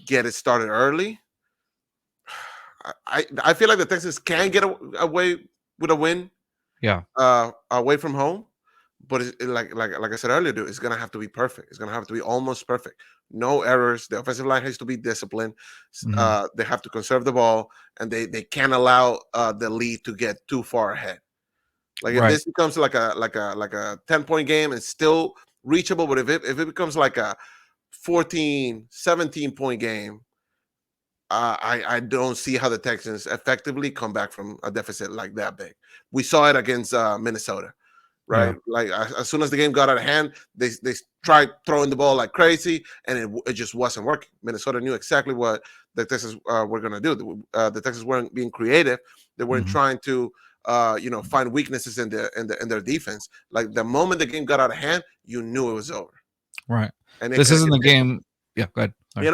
get it started early, I feel like the Texans can get away with a win. Yeah. Away from home. But like I said earlier, dude, it's gonna have to be perfect. It's gonna have to be almost perfect. No errors. The offensive line has to be disciplined. They have to conserve the ball, and they can't allow the lead to get too far ahead. Like, if this becomes like a 10-point game, it's still reachable. But if it becomes like a 14, 17-point game, I don't see how the Texans effectively come back from a deficit like that big. We saw it against Minnesota. right? Like as soon as the game got out of hand, they tried throwing the ball like crazy, and it just wasn't working. Minnesota knew exactly what the Texans were going to do. The Texans weren't being creative. They weren't trying to find weaknesses in their defense. Like the moment the game got out of hand, you knew it was over. Right. And this isn't the game. Yeah, go ahead. Sorry.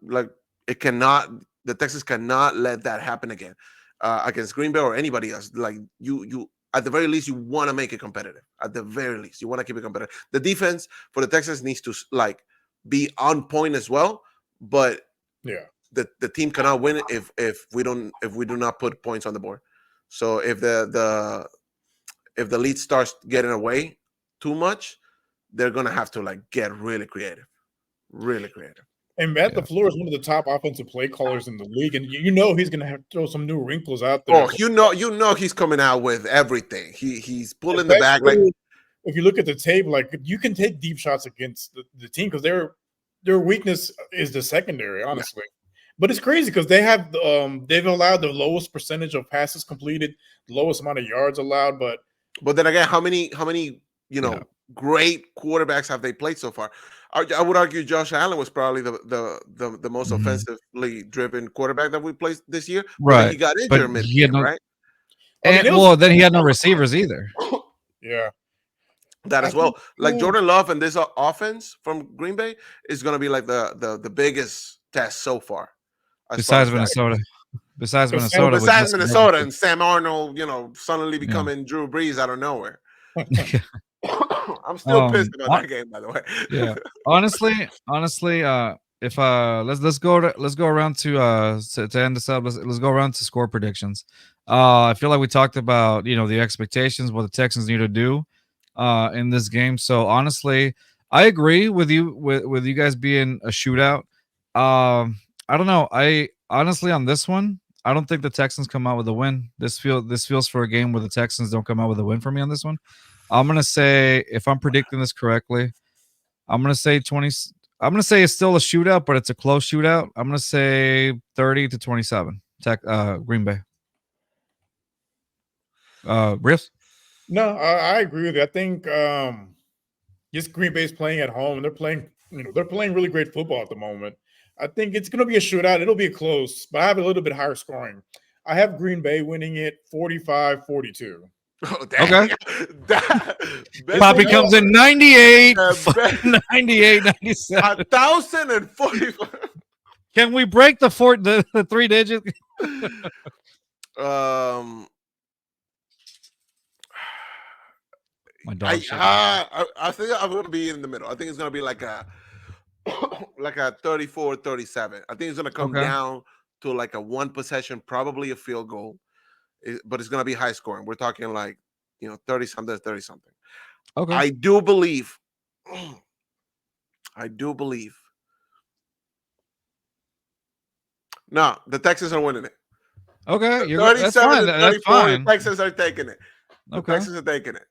Like it cannot. The Texans cannot let that happen again against Green Bay or anybody else. Like you at the very least, you want to make it competitive. At the very least, you want to keep it competitive. The defense for the Texans needs to like be on point as well. But the team cannot win if we do not put points on the board. So if the lead starts getting away too much, they're gonna have to like get really creative. And Matt LaFleur is one of the top offensive play callers in the league, and you know he's going to have to throw some new wrinkles out there. Oh, you know he's coming out with everything. He's pulling the bag. Like if you look at the tape, like you can take deep shots against the team because their weakness is the secondary, honestly. But it's crazy because they've allowed the lowest percentage of passes completed, the lowest amount of yards allowed. But then again, how many great quarterbacks have they played so far? I would argue Josh Allen was probably the most offensively driven quarterback that we played this year. Right. He got injured mid-game, right? And then he had no receivers either. Yeah. That as well. Like Jordan Love and this offense from Green Bay is going to be like the biggest test so far. Besides Minnesota. Besides Minnesota and Sam Arnold, suddenly becoming Drew Brees out of nowhere. I'm still pissed about that game, by the way. Yeah. Honestly, if let's go around to end this up. Let's go around to score predictions. I feel like we talked about the expectations, what the Texans need to do in this game. So honestly, I agree with you with you guys being a shootout. I don't know. I honestly on this one, I don't think the Texans come out with a win. This feels for a game where the Texans don't come out with a win for me on this one. I'm gonna say, if I'm predicting this correctly, I'm gonna say 20. I'm gonna say it's still a shootout, but it's a close shootout. I'm gonna say 30-27. Green Bay. Rios? No, I agree with you. I think just Green Bay's playing at home. They're playing really great football at the moment. I think it's going to be a shootout. It'll be close, but I have a little bit higher scoring. I have Green Bay winning it 45-42. Oh, damn. Okay. Papi comes in 98, 98, 97. 1,045. Can we break the 3 digit? My dog. I think I'm going to be in the middle. I think it's going to be like a 34-37. I think it's going to come down to like a one possession, probably a field goal. But it's going to be high scoring. We're talking like, 30-something, 30-something. Okay. I do believe. No, the Texans are winning it. Okay. 37-34. The Texans are taking it. The Okay. Texans are taking it.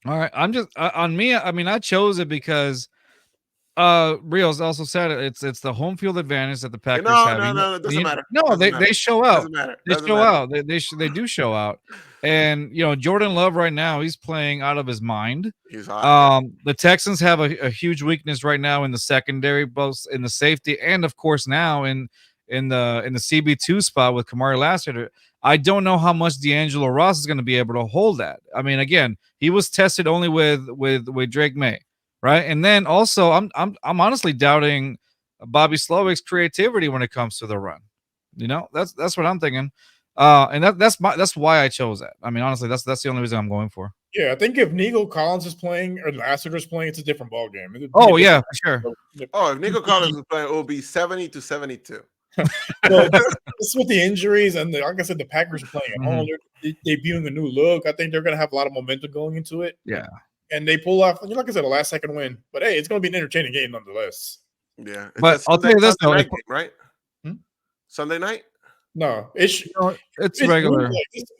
All right. I'm just on me. I mean, I chose it because Rios also said it. It's the home field advantage that the Packers have. No, it doesn't matter. No, they show out. They show out. They do show out. And Jordan Love right now, he's playing out of his mind. He's hot. The Texans have a huge weakness right now in the secondary, both in the safety and of course now in the CB2 spot with Kamari Lassiter. I don't know how much D'Angelo Ross is going to be able to hold that. I mean, again, he was tested only with Drake May. Right. And then also I'm honestly doubting Bobby Slowick's creativity when it comes to the run. That's what I'm thinking. And that's why I chose that. I mean, honestly, that's the only reason I'm going for. Yeah, I think if Nico Collins is playing or Lassiter is playing, it's a different ball game. Oh yeah, for sure. Oh, if Nico Collins is playing, it will be 70-72. So just with the injuries and like I said, the Packers are playing at home. They're debuting a new look. I think they're going to have a lot of momentum going into it. Yeah. And they pull off, like I said, a last-second win. But, hey, it's going to be an entertaining game nonetheless. Yeah. But I'll tell you this, though. Game, right? Sunday night? No. It's regular.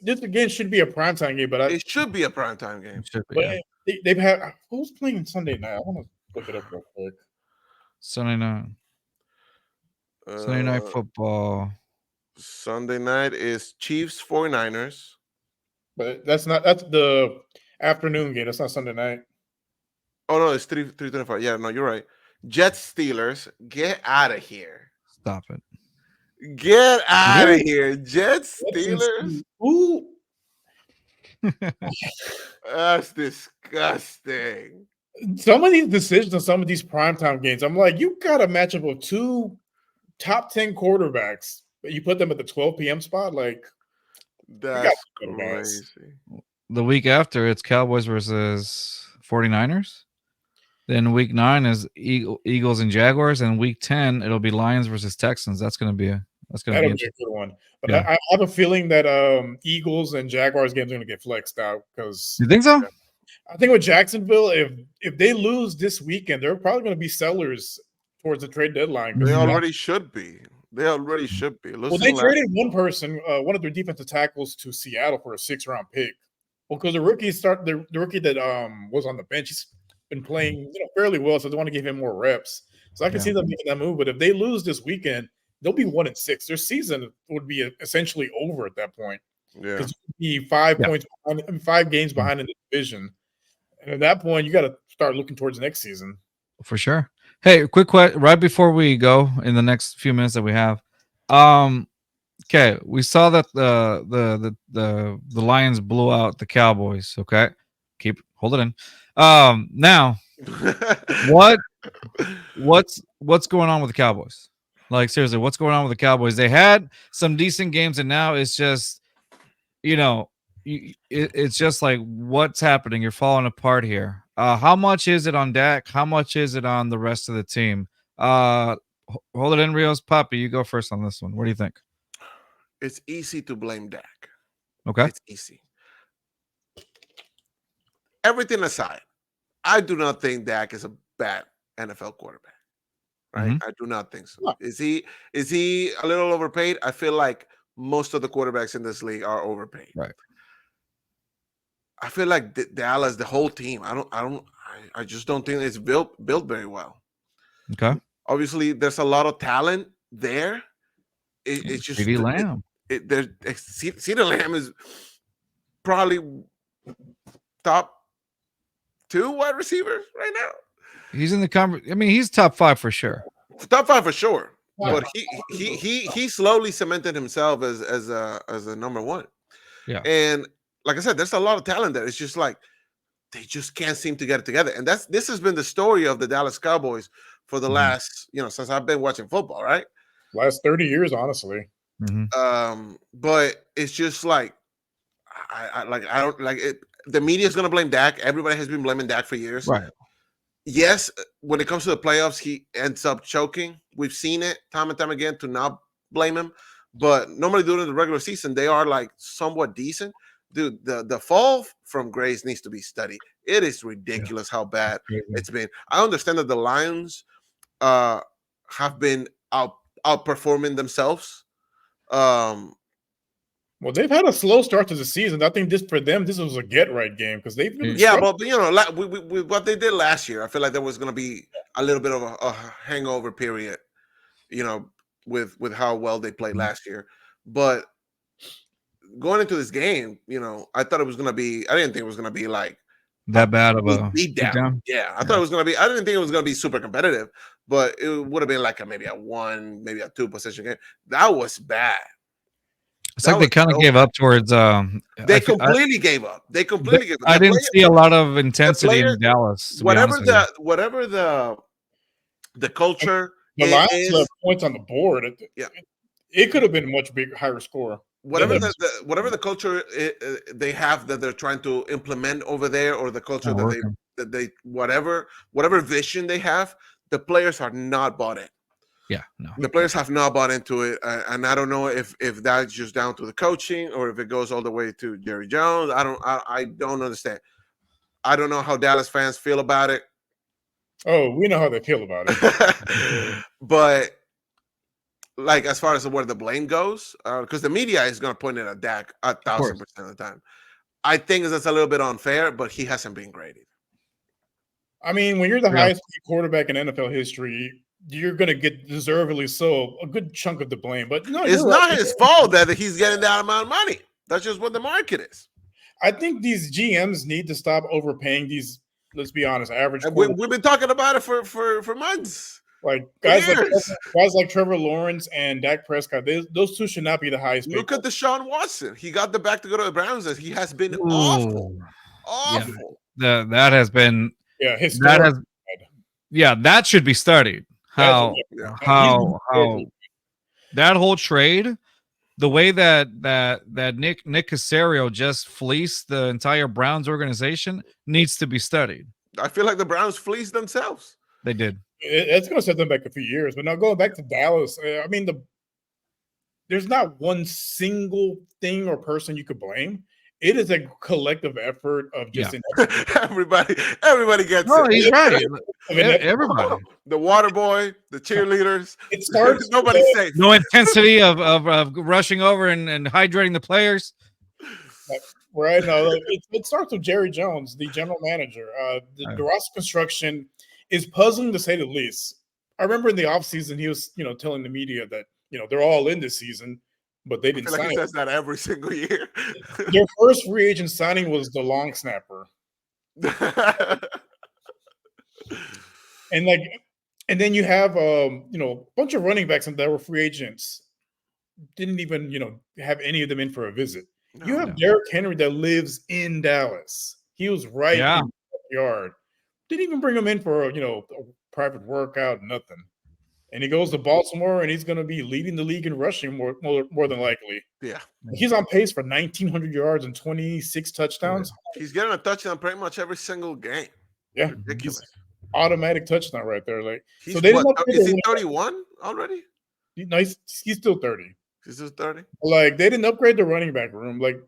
This again should be a primetime game. But it should be a primetime game. They've had – who's playing Sunday night? I want to look it up real quick. Sunday night. Sunday night football. Sunday night is Chiefs 49ers. But that's the afternoon game. That's not Sunday night. Oh no, it's 3:25. Yeah, no, you're right. Jets Steelers, get out of here. Stop it. Get out of here. Jets Steelers. Ooh. That's disgusting. Some of these decisions on some of these primetime games, I'm like, you got a matchup of two top 10 quarterbacks, but you put them at the 12 p.m. spot. Like, that's crazy. The week after, it's Cowboys versus 49ers. Then week 9 is Eagles and Jaguars, and week 10 it'll be Lions versus Texans. That'll be a good one. But I have a feeling that Eagles and Jaguars games are going to get flexed out because you think so? I think with Jacksonville, if they lose this weekend, they're probably going to be sellers towards the trade dedeadline. They already should be. Well, they traded one person, one of their defensive tackles, to Seattle for a 6th-round pick. Well, because the rookie that was on the bench, he's been playing fairly well, so they want to give him more reps. So I can see them making that move. But if they lose this weekend, they'll be 1-6. Their season would be essentially over at that point. Yeah, because you'd be 5 points behind, 5 games behind in the division. And at that point, you got to start looking towards next season. For sure. Hey, quick question right before we go in the next few minutes that we have. Okay, we saw that the Lions blew out the Cowboys. Okay, hold it in. Now, what's going on with the Cowboys? Like, seriously, what's going on with the Cowboys? They had some decent games, and now it's just, it's just like, what's happening? You're falling apart here. How much is it on Dak? How much is it on the rest of the team? Hold it in, Rios. Papi, you go first on this one. What do you think? It's easy to blame Dak. Okay. It's easy. Everything aside, I do not think Dak is a bad NFL quarterback. Right? I do not think so. No. Is he a little overpaid? I feel like most of the quarterbacks in this league are overpaid. Right. I feel like Dallas, the whole team, I just don't think it's built very well. Okay. Obviously, there's a lot of talent there. It's just CeeDee Lamb. CeeDee Lamb is probably top 2 wide receivers right now. He's in the conversation. I mean, he's top 5 for sure. Top 5 for sure. Yeah. But he slowly cemented himself as a number 1. Yeah. And like I said, there's a lot of talent there. It's just like they just can't seem to get it together. And this has been the story of the Dallas Cowboys for the last, since I've been watching football, right? Last 30 years, honestly. Mm-hmm. But it's just like I don't like it. The media is gonna blame Dak. Everybody has been blaming Dak for years. Right. Yes, when it comes to the playoffs, he ends up choking. We've seen it time and time again, to not blame him. But normally during the regular season, they are like somewhat decent. Dude, the fall from grace needs to be studied. It is ridiculous how bad it's been. I understand that the Lions have been outperforming themselves. Well, they've had a slow start to the season. I think this was a get-right game because they've been but with what they did last year, I feel like there was going to be a little bit of a hangover period, with how well they played last year. But going into this game, I thought it was going to be. I didn't think it was going to be like that bad of a beat down. Yeah, I thought it was going to be. I didn't think it was going to be super competitive, but it would have been like maybe a 1, maybe a 2 possession game. That was bad. It's like they kind of gave up towards. They completely gave up. They completely gave up. I didn't see a lot of intensity in Dallas. Whatever the culture. The Lions left points on the board. It could have been a much bigger, higher score. Whatever the culture they have that they're trying to implement over there, or the culture that they whatever vision they have, the players are not bought in. Yeah, no. The players have not bought into it, and I don't know if that's just down to the coaching or if it goes all the way to Jerry Jones. I don't understand. I don't know how Dallas fans feel about it. Oh, we know how they feel about it. But like, as far as where the blame goes, because the media is going to point it at Dak 1,000% of the time. I think that's a little bit unfair, but he hasn't been great either. I mean, when you're the highest quarterback in NFL history, you're going to get deservedly so a good chunk of the blame. But no, it's not his fault that he's getting that amount of money. That's just what the market is. I think these GMs need to stop overpaying these. Let's be honest, average. We've been talking about it for months. Like guys like Trevor Lawrence and Dak Prescott. Those two should not be the highest. Look at Deshaun Watson. He got the back to go to the Browns. And he has been awful. Yeah. That has been historic. That should be studied. How that whole trade, the way that Nick Caserio just fleeced the entire Browns organization needs to be studied. I feel like the Browns fleeced themselves. They did. It's going to set them back a few years. But now going back to Dallas, I mean, there's not one single thing or person you could blame. It is a collective effort of just everybody gets it. He's right. I mean, everybody. The water boy, the cheerleaders. It starts. Nobody's safe. No intensity of rushing over and hydrating the players. Right. No, it starts with Jerry Jones, the general manager. The roster construction is puzzling to say the least. I remember in the offseason, he was, telling the media that, they're all in this season, but they didn't sign. He says that every single year. Their first free agent signing was the long snapper. And then you have, a bunch of running backs that were free agents. Didn't even, have any of them in for a visit. You have Derrick Henry that lives in Dallas. He was right in the backyard. Didn't even bring him in for a private workout, nothing. And he goes to Baltimore, and he's going to be leading the league in rushing more than likely. Yeah, he's on pace for 1,900 yards and 26 touchdowns. He's getting a touchdown pretty much every single game. Yeah, ridiculous. Automatic touchdown right there. Like, is he 31 already? No, he's still 30. He's just 30. Like, they didn't upgrade the running back room. Like,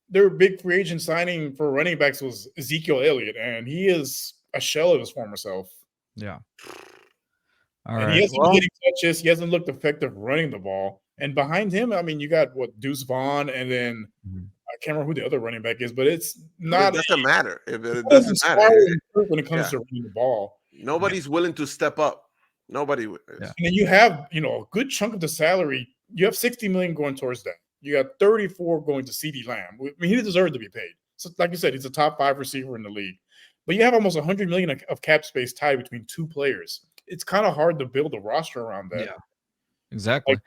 their big free agent signing for running backs was Ezekiel Elliott, and he is a shell of his former self. Yeah. All right. He hasn't been getting touches. He hasn't looked effective running the ball. And behind him, I mean, you got Deuce Vaughn, and then I can't remember who the other running back is, but it's not. It doesn't matter. It doesn't matter when it comes to running the ball. Nobody's willing to step up. Nobody. And then you have, a good chunk of the salary. You have $60 million going towards that. You got 34 going to CeeDee Lamb. I mean, he deserved to be paid. So, like you said, he's a top 5 receiver in the league. But you have almost $100 million of cap space tied between two players. It's kind of hard to build a roster around that. Yeah, exactly. Like,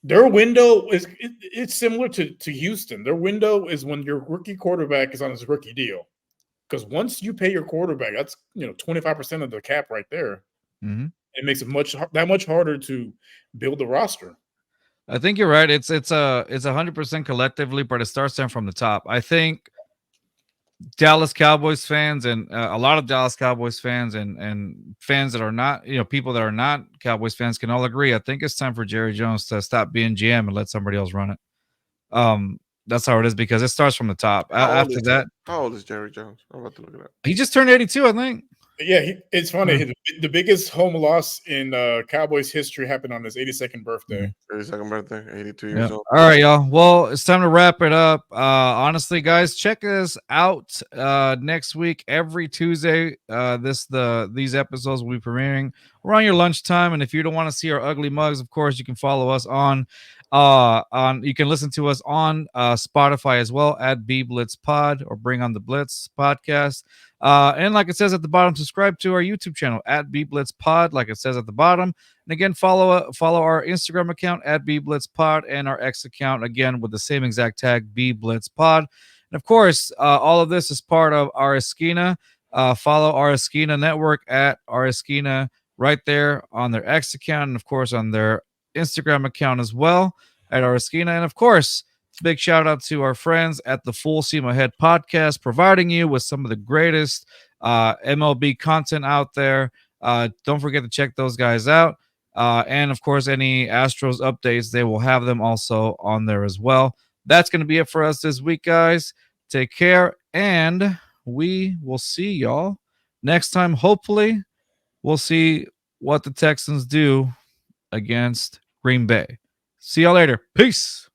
their window it's similar to Houston. Their window is when your rookie quarterback is on his rookie deal. Because once you pay your quarterback, that's 25% of the cap right there. Mm-hmm. It makes it that much harder to build a roster. I think you're right. It's 100% collectively, but it starts them from the top. I think Dallas Cowboys fans and a lot of Dallas Cowboys fans and fans that are not, people that are not Cowboys fans can all agree. I think it's time for Jerry Jones to stop being GM and let somebody else run it. That's how it is because it starts from the top. After that, how old is Jerry Jones? I'm about to look it up. He just turned 82, I think. Yeah, it's funny. The biggest home loss in Cowboys history happened on his 82nd birthday. 82nd birthday, 82 years old. All right, y'all. Well, it's time to wrap it up. Honestly, guys, check us out next week every Tuesday. These episodes will be premiering around your lunchtime. And if you don't want to see our ugly mugs, of course, you can follow us on you can listen to us on Spotify as well at B Blitz Pod or Bring on the Blitz podcast. And like it says at the bottom, subscribe to our YouTube channel at B Blitz Pod, like it says at the bottom. And again, follow our Instagram account at B Blitz Pod and our X account again with the same exact tag B Blitz Pod. And of course, all of this is part of our Esquina. Follow our Esquina network at our Esquina right there on their X account and of course on their Instagram account as well at our Esquina. And of course, big shout out to our friends at the Full Seam Ahead podcast, providing you with some of the greatest MLB content out there. Don't forget to check those guys out. And of course, any Astros updates, they will have them also on there as well. That's going to be it for us this week, guys. Take care, and we will see y'all next time. Hopefully, we'll see what the Texans do against Green Bay. See y'all later. Peace.